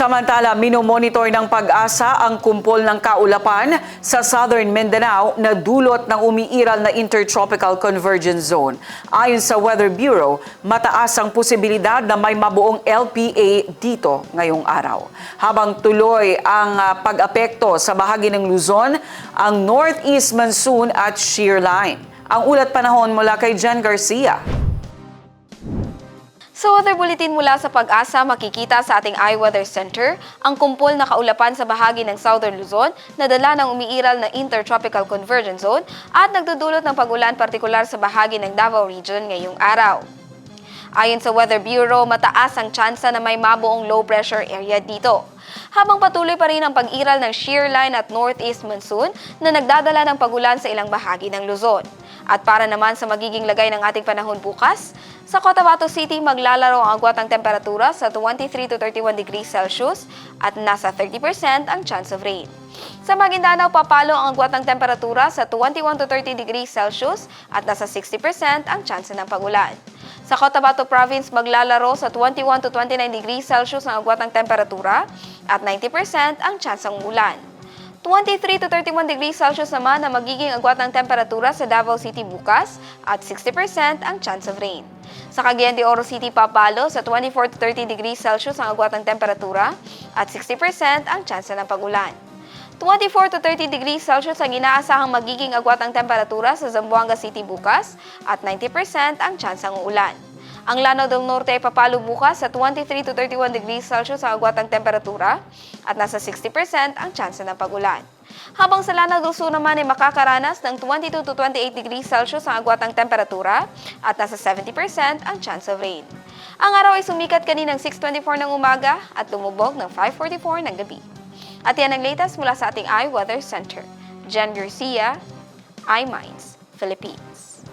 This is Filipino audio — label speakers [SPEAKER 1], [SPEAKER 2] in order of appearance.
[SPEAKER 1] Samantala, minomonitor ng Pag-asa ang kumpol ng kaulapan sa Southern Mindanao na dulot ng umiiral na Intertropical Convergence Zone. Ayon sa Weather Bureau, mataas ang posibilidad na may mabuong LPA dito ngayong araw. Habang tuloy ang pag-apekto sa bahagi ng Luzon, ang Northeast Monsoon at Shear Line. Ang ulat panahon mula kay Jen Garcia.
[SPEAKER 2] Sa weather bulletin mula sa Pag-asa, makikita sa ating iWeather Center ang kumpol na kaulapan sa bahagi ng Southern Luzon na dala ng umiiral na Intertropical Convergence Zone at nagdudulot ng pag-ulan partikular sa bahagi ng Davao Region ngayong araw. Ayon sa Weather Bureau, mataas ang tsansa na may mabuong low pressure area dito. Habang patuloy pa rin ang pag-iral ng shear line at northeast monsoon na nagdadala ng pag-ulan sa ilang bahagi ng Luzon. At para naman sa magiging lagay ng ating panahon bukas, sa Cotabato City maglalaro ang agwat ng temperatura sa 23 to 31 degrees Celsius at nasa 30% ang chance of rain. Sa Maguindanao, papalo ang agwat ng temperatura sa 21 to 30 degrees Celsius at nasa 60% ang chance ng pag-ulan. Sa Cotabato Province, maglalaro sa 21 to 29 degrees Celsius ang agwat ng temperatura at 90% ang chance ng ulan. 23 to 31 degrees Celsius naman na magiging agwat ng temperatura sa Davao City bukas at 60% ang chance of rain. Sa Cagayan de Oro City, papalo sa 24 to 30 degrees Celsius ang agwat ng temperatura at 60% ang chance ng pag-ulan. 24 to 30 degrees Celsius ang inaasahang magiging agwat ng temperatura sa Zamboanga City bukas at 90% ang chance ng ulan. Ang Lanao del Norte ay papalo bukas sa 23 to 31 degrees Celsius ang agwat ng temperatura at nasa 60% ang chance ng pag-ulan. Habang sa Lanao del Sur naman ay makakaranas ng 22 to 28 degrees Celsius ang agwat ng temperatura at nasa 70% ang chance of rain. Ang araw ay sumikat kaninang 6:24 ng umaga at lumubog ng 5:44 ng gabi. At yan ang latest mula sa ating iWeather Center. Jen Garcia, iMinds, Philippines.